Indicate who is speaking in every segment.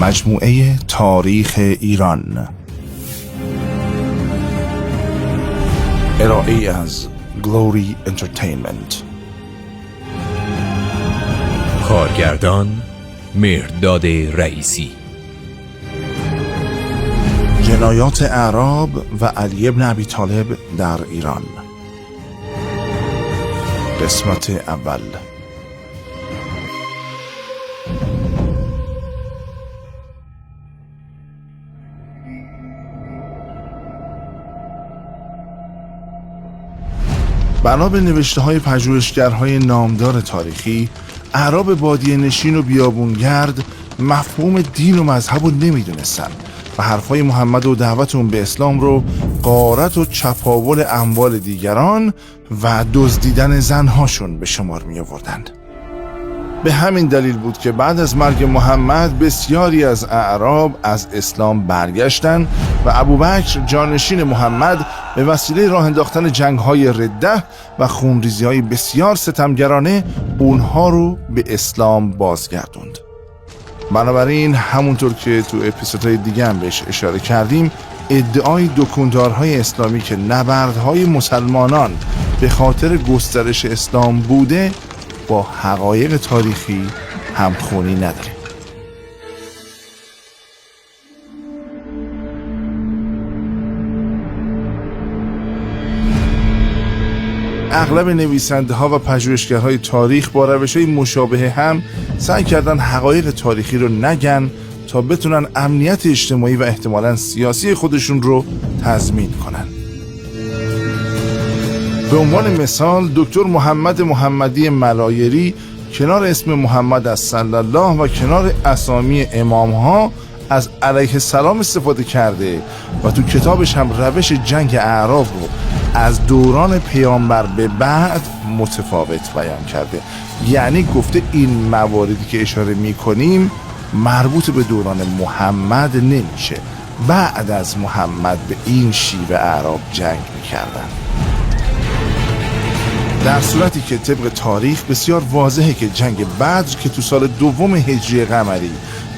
Speaker 1: مجموعه تاریخ ایران، ارائه‌ای از گلوری انترتینمنت.
Speaker 2: کارگردان مهرداد رئیسی.
Speaker 1: جنایات اعراب و علی بن ابی طالب در ایران. قسمت اول. بنا به نوشته‌های پژوهشگرهای نامدار تاریخی، اعراب بادیه نشین و بیابونگرد مفهوم دین و مذهب رو نمیدونستن و حرفای محمد و دعوتون به اسلام رو غارت و چپاول اموال دیگران و دزدیدن زنهاشون به شمار می آوردند. به همین دلیل بود که بعد از مرگ محمد بسیاری از اعراب از اسلام برگشتند و ابوبکر جانشین محمد به وسیله راه انداختن جنگ‌های رده و خونریزی‌های بسیار ستمگرانه اونها رو به اسلام بازگردوند. بنابراین همونطور که تو اپیزودهای دیگه هم بهش اشاره کردیم، ادعای دکاندارهای اسلامی که نبردهای مسلمانان به خاطر گسترش اسلام بوده با حقایق تاریخی همخوانی نداره. اغلب نویسنده ها و پژوهشگرهای تاریخ با روش‌های مشابه هم سعی کردن حقایق تاریخی رو نگن تا بتونن امنیت اجتماعی و احتمالاً سیاسی خودشون رو تضمین کنن. به عنوان مثال دکتر محمد محمدی ملایری کنار اسم محمد از صلی الله و کنار اسامی امام ها از علیه السلام استفاده کرده و تو کتابش هم روش جنگ اعراب رو از دوران پیامبر به بعد متفاوت بیان کرده. یعنی گفته این مواردی که اشاره میکنیم مربوط به دوران محمد نمیشه، بعد از محمد به این شیوه اعراب جنگ میکردن. در صورتی که طبق تاریخ بسیار واضحه که جنگ بدر که تو سال دوم هجری قمری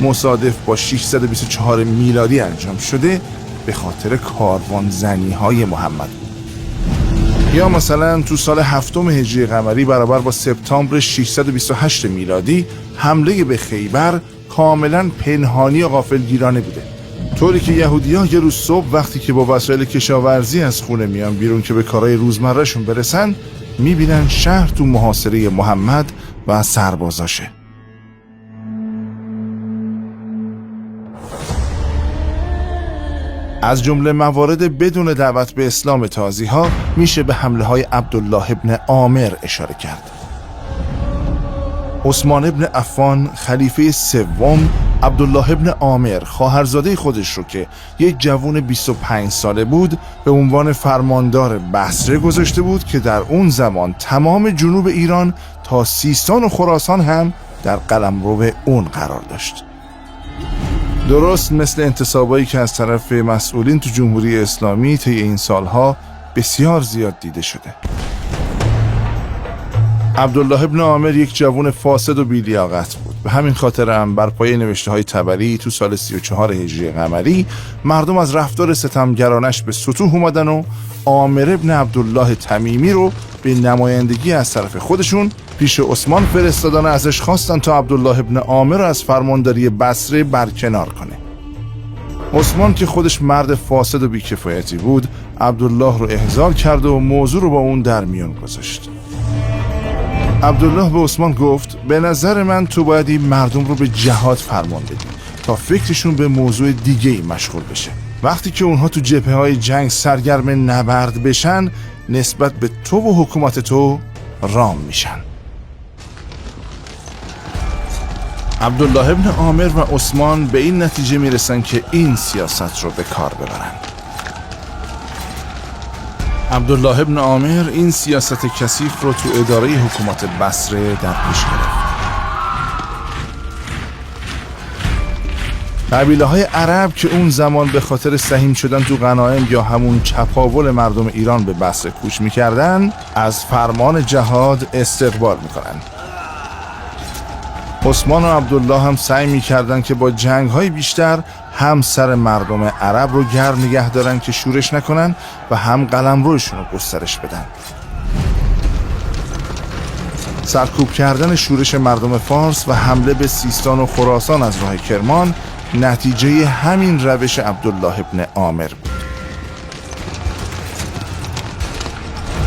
Speaker 1: مصادف با 624 میلادی انجام شده به خاطر کاروانزنی های محمد بود. یا مثلا تو سال هفتم هجری قمری برابر با سپتامبر 628 میلادی حمله به خیبر کاملا پنهانی و غافلگیرانه بوده، طوری که یهودی‌ها یه روز صبح وقتی که با وسایل کشاورزی از خونه میان بیرون که به کارهای روزمرهشون برسن میبینن شهر تو محاصره محمد و سربازاشه. از جمله موارد بدون دعوت به اسلام تازی‌ها میشه به حمله های عبدالله ابن عامر اشاره کرد. عثمان ابن عفان خلیفه سوم عبدالله ابن عامر خواهرزاده خودش رو که یک جوان 25 ساله بود به عنوان فرماندار بصره گذاشته بود که در اون زمان تمام جنوب ایران تا سیستان و خراسان هم در قلمرو اون قرار داشت. درست مثل انتصابایی که از طرف مسئولین تو جمهوری اسلامی طی این سالها بسیار زیاد دیده شده. عبدالله ابن عامر یک جوان فاسد و بی‌لیاقت بود. به همین خاطر هم بر پایه نوشته‌های طبری تو سال 34 هجری قمری مردم از رفتار ستمگرانش به سطوح اومدن و عامر ابن عبدالله تمیمی رو به نمایندگی از طرف خودشون پیش عثمان فرستادن و ازش خواستن تا عبدالله ابن عامر رو از فرمانداری بصره برکنار کنه. عثمان که خودش مرد فاسد و بی‌کفایتی بود، عبدالله رو احضار کرد و موضوع رو با اون در میون گذاشت. عبدالله به عثمان گفت به نظر من تو باید این مردم رو به جهاد فرمان بدی تا فکرشون به موضوع دیگه‌ای مشغول بشه. وقتی که اونها تو جبهه‌های جنگ سرگرم نبرد بشن نسبت به تو و حکومت تو رام میشن. عبدالله ابن عامر و عثمان به این نتیجه میرسن که این سیاست رو به کار ببرن. عبدالله ابن عامر این سیاست کثیف رو تو اداره حکومت بصره در پیش گرفت. قبیله‌های عرب که اون زمان به خاطر سهیم شدن تو غنایم یا همون چپاول مردم ایران به بصره کوچ می‌کردن، از فرمان جهاد استقبال می‌کنن. عثمان و عبدالله هم سعی می‌کردند که با جنگ‌های بیشتر هم سر مردم عرب رو گرم نگه دارن که شورش نکنن و هم قلمروشون رو گسترش بدن. سرکوب کردن شورش مردم فارس و حمله به سیستان و خراسان از راه کرمان نتیجه همین روش عبدالله ابن عامر بود.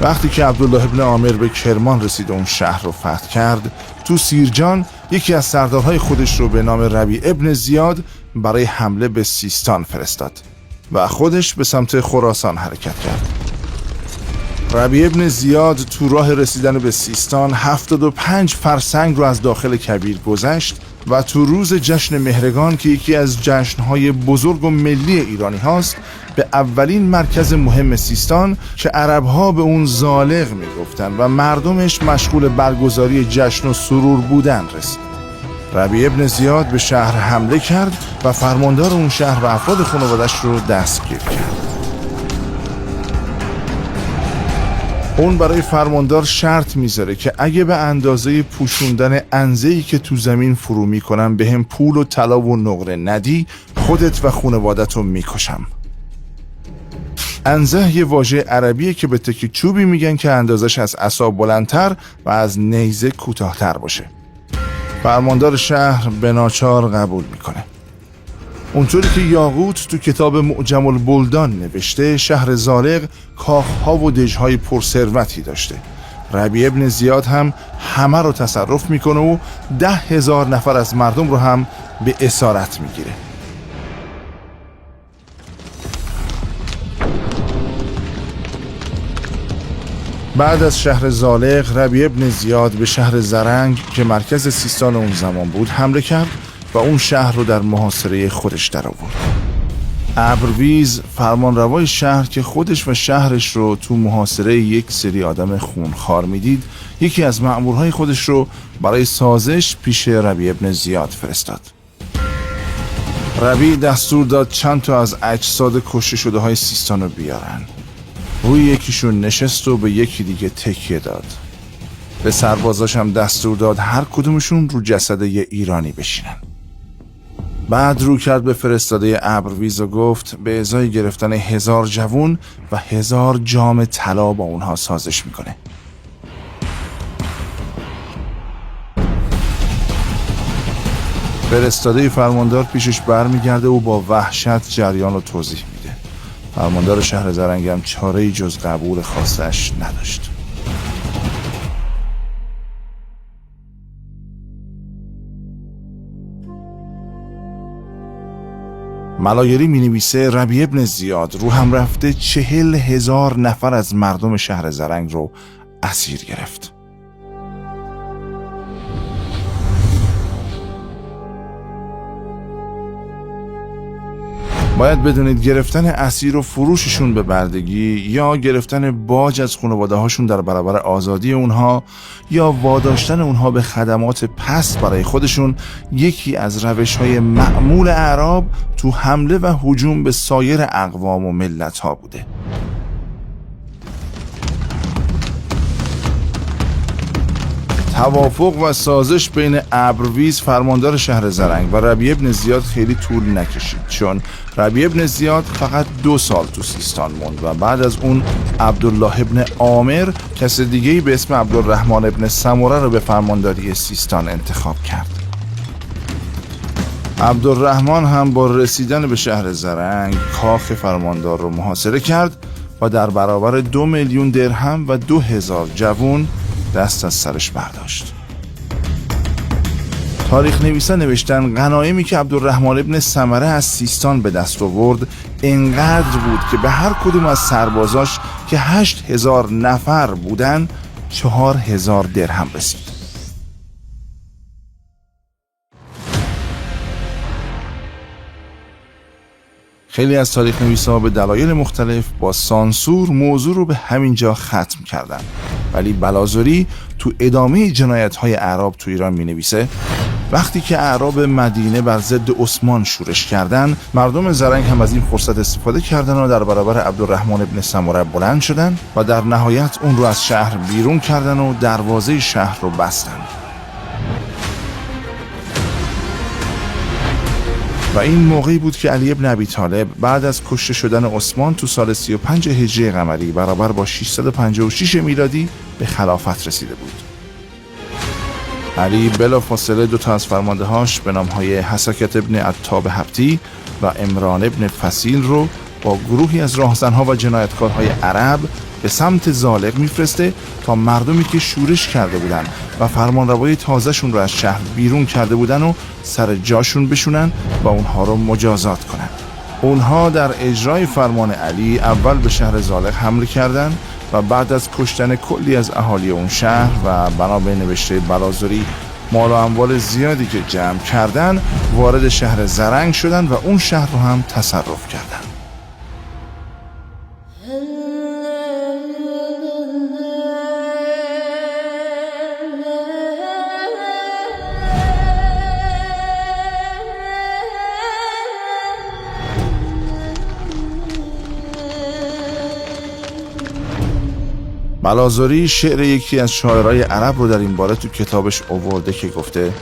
Speaker 1: وقتی که عبدالله ابن عامر به کرمان رسید و اون شهر رو فتح کرد، تو سیرجان یکی از سردارهای خودش رو به نام ربیع ابن زیاد برای حمله به سیستان فرستاد و خودش به سمت خراسان حرکت کرد. ربیع ابن زیاد تو راه رسیدن به سیستان 75 فرسنگ رو از داخل کبیر گذشت و تو روز جشن مهرگان که یکی از جشنهای بزرگ و ملی ایرانی هاست، به اولین مرکز مهم سیستان که عربها به اون زالق میگفتن و مردمش مشغول برگزاری جشن و سرور بودن رسید. ربیع ابن زیاد به شهر حمله کرد و فرماندار اون شهر و افراد خانوادش رو دستگیر کرد. اون برای فرماندار شرط میذاره که اگه به اندازه پوشوندن عنزه‌ای که تو زمین فرو میکنم به هم پول و طلا و نقره ندی، خودت و خانوادت رو میکشم. عنزه یه واژه عربیه که به تکی چوبی میگن که اندازش از عصا بلندتر و از نیزه کوتاه‌تر باشه. فرماندار شهر به ناچار قبول میکنه. اونطوری که یاقوت تو کتاب معجم البلدان نوشته، شهر زالق کاخها و دژهای پرثروتی داشته. ربیع ابن زیاد هم همه رو تصرف میکنه و 10,000 نفر از مردم رو هم به اسارت میگیره. بعد از شهر زالق، ربیع ابن زیاد به شهر زرنگ که مرکز سیستان اون زمان بود حمله کرد و اون شهر رو در محاصره خودش در آورد. ابرویز فرمانروای شهر که خودش و شهرش رو تو محاصره یک سری آدم خونخوار میدید، یکی از مأمورهای خودش رو برای سازش پیش ربیع ابن زیاد فرستاد. ربیع دستور داد چند تا از اجساد کشته شده های سیستان رو بیارن. روی یکیشون نشست و به یکی دیگه تکیه داد. به سربازاش هم دستور داد هر کدومشون رو جسد یه ایرانی بشینن. بعد رو کرد به فرستاده ابرویز و گفت به ازای گرفتن 1000 جوون و 1000 جام طلا با اونها سازش میکنه. فرستاده فرماندار پیشش برمیگرده و با وحشت جریان رو توضیح میده. فرماندار شهر زرنگ هم چاره‌ای جز قبول خواستش نداشت. ملایری می نویسه ربیع ابن زیاد رو هم رفته 40,000 نفر از مردم شهر زرنگ رو اسیر گرفت. باید بدونید گرفتن اسیر و فروششون به بردگی یا گرفتن باج از خانواده هاشون در برابر آزادی اونها یا واداشتن اونها به خدمات پست برای خودشون یکی از روش‌های معمول اعراب تو حمله و هجوم به سایر اقوام و ملت‌ها بوده. توافق و سازش بین ابرویز فرماندار شهر زرنگ و ربیع ابن زیاد خیلی طول نکشید، چون ربیع ابن زیاد فقط 2 سال تو سیستان موند و بعد از اون عبدالله ابن عامر کس دیگه‌ای به اسم عبدالرحمن ابن سمره رو به فرمانداری سیستان انتخاب کرد. عبدالرحمن هم با رسیدن به شهر زرنگ کاخ فرماندار رو محاصره کرد و در برابر 2 میلیون درهم و 2000 جوون دست از سرش برداشت. تاریخ نویسان نوشتن غنایمی که عبدالرحمن ابن سمره از سیستان به دست آورد انقدر بود که به هر کدوم از سربازاش که 8000 نفر بودن 4000 درهم رسید. خیلی از تاریخ نویسا به دلایل مختلف با سانسور موضوع رو به همین جا ختم کردن، ولی بلازری تو ادامه جنایت‌های اعراب تو ایران می‌نویسه وقتی که اعراب مدینه بر ضد عثمان شورش کردن، مردم زرنگ هم از این فرصت استفاده کردن و در برابر عبدالرحمن ابن سمره بلند شدن و در نهایت اون رو از شهر بیرون کردن و دروازه شهر رو بستن. و این موقعی بود که علی ابن ابی طالب بعد از کشته شدن عثمان تو سال 35 هجری قمری برابر با 656 میلادی به خلافت رسیده بود. علی بلافاصله دو تا از فرماندهاش به نامهای حسکت ابن عتاب هبتی و عمران ابن فسیل رو با گروهی از راهزنها و جنایتکارهای عرب به سمت زالق میفرسته تا مردمی که شورش کرده بودن و فرمانروای تازهشون رو از شهر بیرون کرده بودن و سر جاشون بشونن و اونها رو مجازات کنن. اونها در اجرای فرمان علی اول به شهر زالق حمله کردند و بعد از کشتن کلی از اهالی اون شهر و بنا به نوشته بلازری مال و اموال زیادی که جمع کردن وارد شهر زرنگ شدن و اون شهر رو هم تصرف کردن. بلازری شعر یکی از شاعرای عرب رو در این باره تو کتابش آورده که گفته: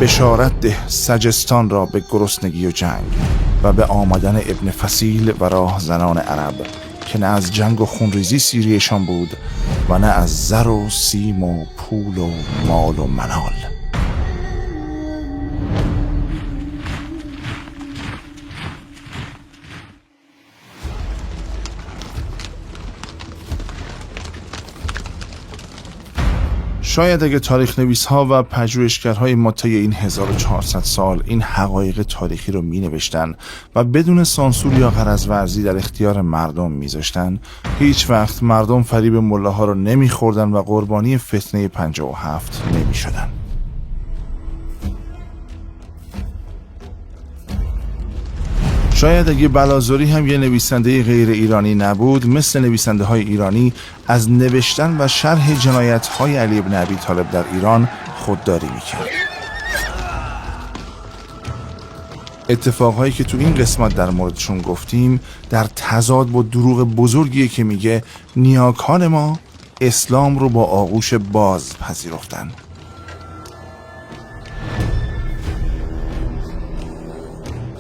Speaker 1: بشارت ده سجستان را به گرسنگی و جنگ و به آمدن ابن فسیل و راهزنان عرب که نه از جنگ و خونریزی سیریشان بود و نه از زر و سیم و پول و مال و منال. شاید اگه تاریخ نویس ها و پژوهشگرهای ما طی این 1400 سال این حقایق تاریخی رو می نوشتن و بدون سانسور یا غرض ورزی در اختیار مردم می ذاشتن، هیچ وقت مردم فریب ملاها رو نمی خوردن و قربانی فتنه 57 نمی شدن. شاید اگه بلازری هم یه نویسنده غیر ایرانی نبود، مثل نویسنده های ایرانی از نوشتن و شرح جنایت های علی ابن ابی طالب در ایران خودداری میکرد. اتفاقهایی که تو این قسمت در موردشون گفتیم در تضاد با دروغ بزرگیه که میگه نیاکان ما اسلام رو با آغوش باز پذیرفتن.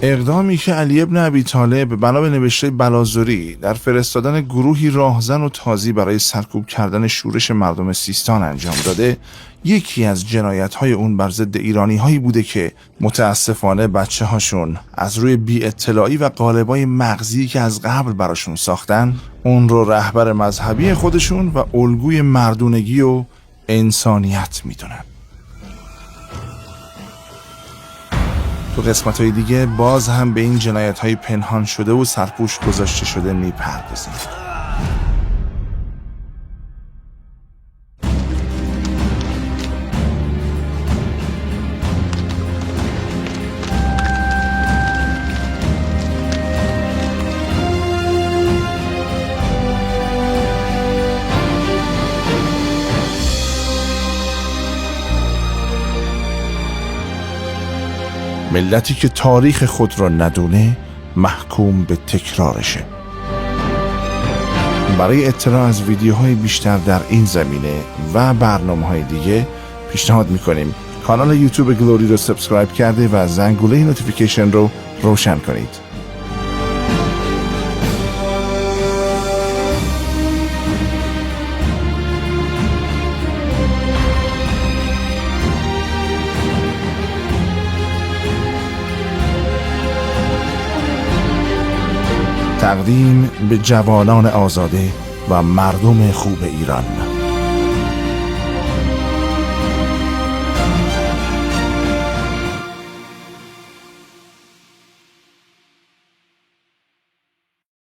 Speaker 1: اقدامی که علی ابن ابی طالب بنا به نوشته بلازری در فرستادن گروهی راهزن و تازی برای سرکوب کردن شورش مردم سیستان انجام داده، یکی از جنایت‌های اون بر ضد ایرانی‌هایی بوده که متاسفانه بچه هاشون از روی بی اطلاعی و قالبای مغزی که از قبل براشون ساختن اون رو رهبر مذهبی خودشون و الگوی مردونگی و انسانیت میدونن. تو قسمت‌های دیگه باز هم به این جنایت‌های پنهان شده و سرپوش گذاشته شده میپردازیم. ملتی که تاریخ خود را ندونه محکوم به تکرارشه. برای اطلاع از ویدیوهای بیشتر در این زمینه و برنامه‌های دیگه پیشنهاد میکنیم کانال یوتیوب گلوری رو سابسکرایب کرده و زنگوله نوتیفیکیشن رو روشن کنید. تقدیم به جوانان آزاده و مردم خوب ایران.